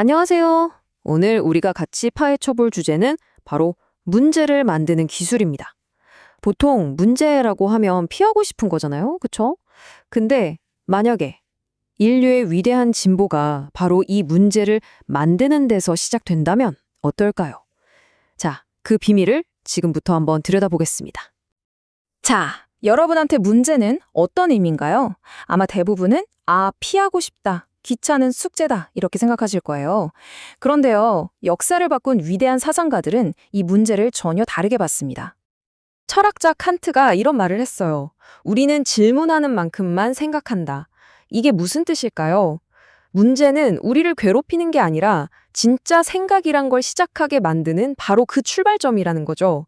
안녕하세요. 오늘 우리가 같이 파헤쳐볼 주제는 바로 문제를 만드는 기술입니다. 보통 문제라고 하면 피하고 싶은 거잖아요. 그쵸? 근데 만약에 인류의 위대한 진보가 바로 이 문제를 만드는 데서 시작된다면 어떨까요? 자, 그 비밀을 지금부터 한번 들여다보겠습니다. 자, 여러분한테 문제는 어떤 의미인가요? 아마 대부분은 피하고 싶다. 귀찮은 숙제다. 이렇게 생각하실 거예요. 그런데요, 역사를 바꾼 위대한 사상가들은 이 문제를 전혀 다르게 봤습니다. 철학자 칸트가 이런 말을 했어요. 우리는 질문하는 만큼만 생각한다. 이게 무슨 뜻일까요? 문제는 우리를 괴롭히는 게 아니라 진짜 생각이란 걸 시작하게 만드는 바로 그 출발점이라는 거죠.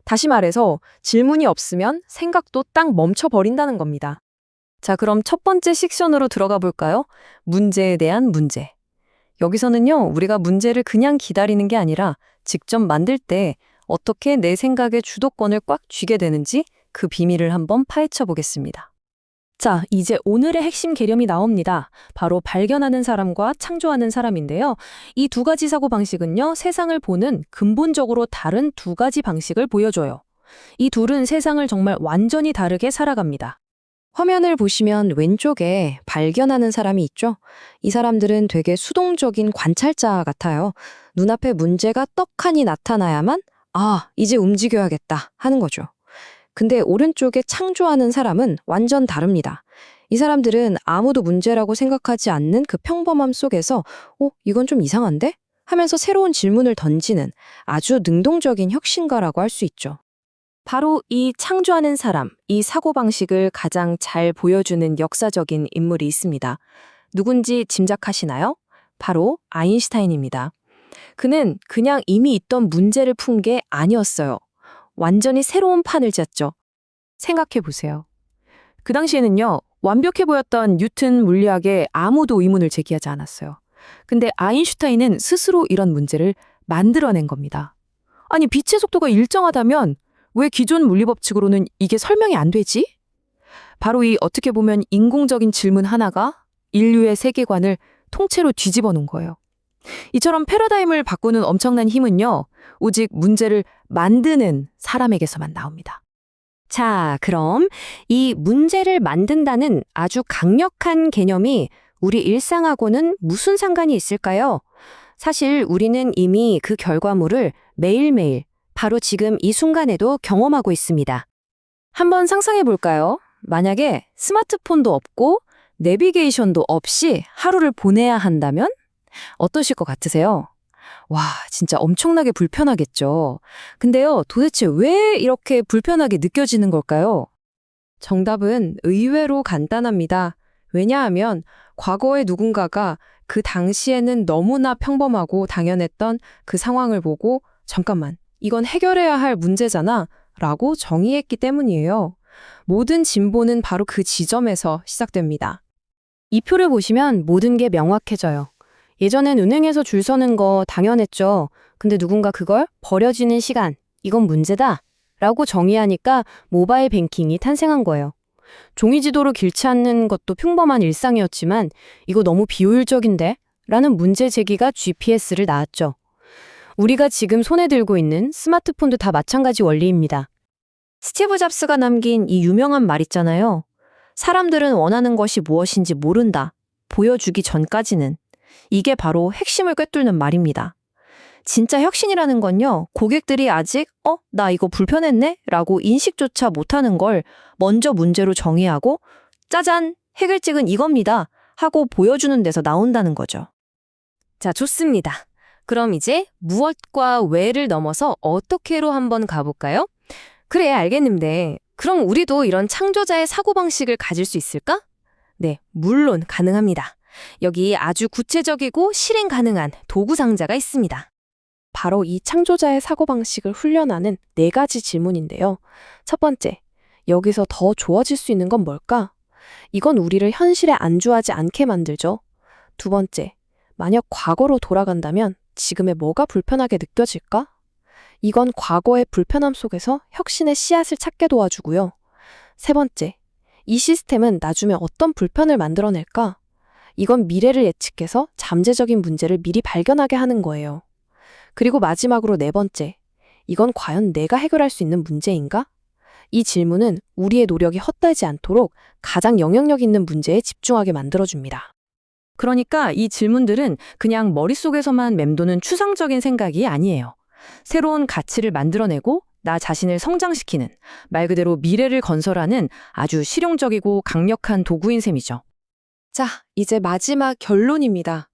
다시 말해서 질문이 없으면 생각도 딱 멈춰버린다는 겁니다. 자, 그럼 첫 번째 섹션으로 들어가 볼까요? 문제에 대한 문제. 여기서는요, 우리가 문제를 그냥 기다리는 게 아니라 직접 만들 때 어떻게 내 생각의 주도권을 꽉 쥐게 되는지 그 비밀을 한번 파헤쳐 보겠습니다. 자, 이제 오늘의 핵심 개념이 나옵니다. 바로 발견하는 사람과 창조하는 사람인데요. 이 두 가지 사고방식은요, 세상을 보는 근본적으로 다른 두 가지 방식을 보여줘요. 이 둘은 세상을 정말 완전히 다르게 살아갑니다. 화면을 보시면 왼쪽에 발견하는 사람이 있죠? 이 사람들은 되게 수동적인 관찰자 같아요. 눈앞에 문제가 떡하니 나타나야만 이제 움직여야겠다 하는 거죠. 근데 오른쪽에 창조하는 사람은 완전 다릅니다. 이 사람들은 아무도 문제라고 생각하지 않는 그 평범함 속에서 이건 좀 이상한데? 하면서 새로운 질문을 던지는 아주 능동적인 혁신가라고 할 수 있죠. 바로 이 창조하는 사람, 이 사고방식을 가장 잘 보여주는 역사적인 인물이 있습니다. 누군지 짐작하시나요? 바로 아인슈타인입니다. 그는 그냥 이미 있던 문제를 푼 게 아니었어요. 완전히 새로운 판을 짰죠. 생각해 보세요. 그 당시에는요, 완벽해 보였던 뉴턴 물리학에 아무도 의문을 제기하지 않았어요. 근데 아인슈타인은 스스로 이런 문제를 만들어낸 겁니다. 아니, 빛의 속도가 일정하다면 왜 기존 물리법칙으로는 이게 설명이 안 되지? 바로 이 어떻게 보면 인공적인 질문 하나가 인류의 세계관을 통째로 뒤집어 놓은 거예요. 이처럼 패러다임을 바꾸는 엄청난 힘은요, 오직 문제를 만드는 사람에게서만 나옵니다. 자, 그럼 이 문제를 만든다는 아주 강력한 개념이 우리 일상하고는 무슨 상관이 있을까요? 사실 우리는 이미 그 결과물을 매일매일 바로 지금 이 순간에도 경험하고 있습니다. 한번 상상해 볼까요? 만약에 스마트폰도 없고 내비게이션도 없이 하루를 보내야 한다면 어떠실 것 같으세요? 와, 진짜 엄청나게 불편하겠죠. 근데요, 도대체 왜 이렇게 불편하게 느껴지는 걸까요? 정답은 의외로 간단합니다. 왜냐하면 과거의 누군가가 그 당시에는 너무나 평범하고 당연했던 그 상황을 보고 잠깐만, 이건 해결해야 할 문제잖아 라고 정의했기 때문이에요. 모든 진보는 바로 그 지점에서 시작됩니다. 이 표를 보시면 모든 게 명확해져요. 예전엔 은행에서 줄 서는 거 당연했죠. 근데 누군가 그걸 버려지는 시간, 이건 문제다 라고 정의하니까 모바일 뱅킹이 탄생한 거예요. 종이지도로 길치 않는 것도 평범한 일상이었지만 이거 너무 비효율적인데? 라는 문제 제기가 GPS를 낳았죠. 우리가 지금 손에 들고 있는 스마트폰도 다 마찬가지 원리입니다. 스티브 잡스가 남긴 이 유명한 말 있잖아요. 사람들은 원하는 것이 무엇인지 모른다. 보여주기 전까지는. 이게 바로 핵심을 꿰뚫는 말입니다. 진짜 혁신이라는 건요, 고객들이 아직 나 이거 불편했네? 라고 인식조차 못하는 걸 먼저 문제로 정의하고 짜잔! 해결책은 이겁니다. 하고 보여주는 데서 나온다는 거죠. 자, 좋습니다. 그럼 이제 무엇과 왜를 넘어서 어떻게로 한번 가볼까요? 그래, 알겠는데 그럼 우리도 이런 창조자의 사고방식을 가질 수 있을까? 네, 물론 가능합니다. 여기 아주 구체적이고 실행 가능한 도구 상자가 있습니다. 바로 이 창조자의 사고방식을 훈련하는 4가지 질문인데요. 첫 번째, 여기서 더 좋아질 수 있는 건 뭘까? 이건 우리를 현실에 안주하지 않게 만들죠. 두 번째, 만약 과거로 돌아간다면 지금의 뭐가 불편하게 느껴질까? 이건 과거의 불편함 속에서 혁신의 씨앗을 찾게 도와주고요. 세 번째, 이 시스템은 나중에 어떤 불편을 만들어낼까? 이건 미래를 예측해서 잠재적인 문제를 미리 발견하게 하는 거예요. 그리고 마지막으로 네 번째. 이건 과연 내가 해결할 수 있는 문제인가? 이 질문은 우리의 노력이 헛되지 않도록 가장 영향력 있는 문제에 집중하게 만들어줍니다. 그러니까 이 질문들은 그냥 머릿속에서만 맴도는 추상적인 생각이 아니에요. 새로운 가치를 만들어내고 나 자신을 성장시키는, 말 그대로 미래를 건설하는 아주 실용적이고 강력한 도구인 셈이죠. 자, 이제 마지막 결론입니다.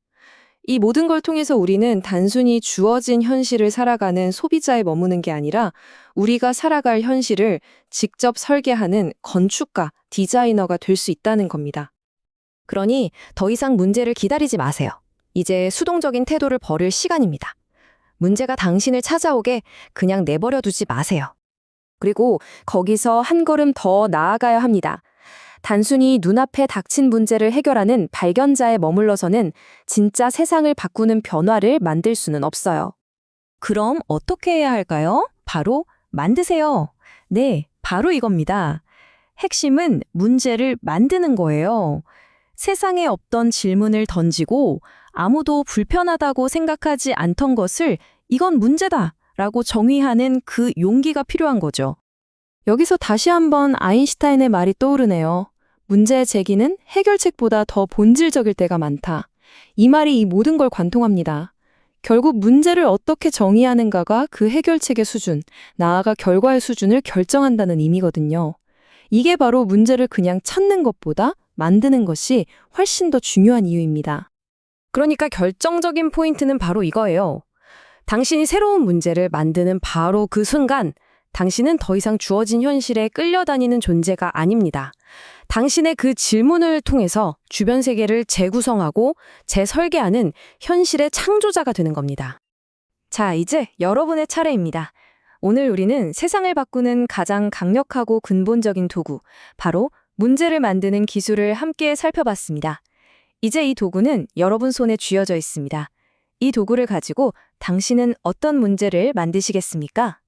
이 모든 걸 통해서 우리는 단순히 주어진 현실을 살아가는 소비자에 머무는 게 아니라 우리가 살아갈 현실을 직접 설계하는 건축가, 디자이너가 될 수 있다는 겁니다. 그러니 더 이상 문제를 기다리지 마세요. 이제 수동적인 태도를 버릴 시간입니다. 문제가 당신을 찾아오게 그냥 내버려 두지 마세요. 그리고 거기서 한 걸음 더 나아가야 합니다. 단순히 눈앞에 닥친 문제를 해결하는 발견자에 머물러서는 진짜 세상을 바꾸는 변화를 만들 수는 없어요. 그럼 어떻게 해야 할까요? 바로 만드세요. 네, 바로 이겁니다. 핵심은 문제를 만드는 거예요. 세상에 없던 질문을 던지고 아무도 불편하다고 생각하지 않던 것을 이건 문제다 라고 정의하는 그 용기가 필요한 거죠. 여기서 다시 한번 아인슈타인의 말이 떠오르네요. 문제 제기는 해결책보다 더 본질적일 때가 많다. 이 말이 이 모든 걸 관통합니다. 결국 문제를 어떻게 정의하는가가 그 해결책의 수준, 나아가 결과의 수준을 결정한다는 의미거든요. 이게 바로 문제를 그냥 찾는 것보다 만드는 것이 훨씬 더 중요한 이유입니다. 그러니까 결정적인 포인트는 바로 이거예요. 당신이 새로운 문제를 만드는 바로 그 순간, 당신은 더 이상 주어진 현실에 끌려다니는 존재가 아닙니다. 당신의 그 질문을 통해서 주변 세계를 재구성하고 재설계하는 현실의 창조자가 되는 겁니다. 자, 이제 여러분의 차례입니다. 오늘 우리는 세상을 바꾸는 가장 강력하고 근본적인 도구, 바로 문제를 만드는 기술을 함께 살펴봤습니다. 이제 이 도구는 여러분 손에 쥐어져 있습니다. 이 도구를 가지고 당신은 어떤 문제를 만드시겠습니까?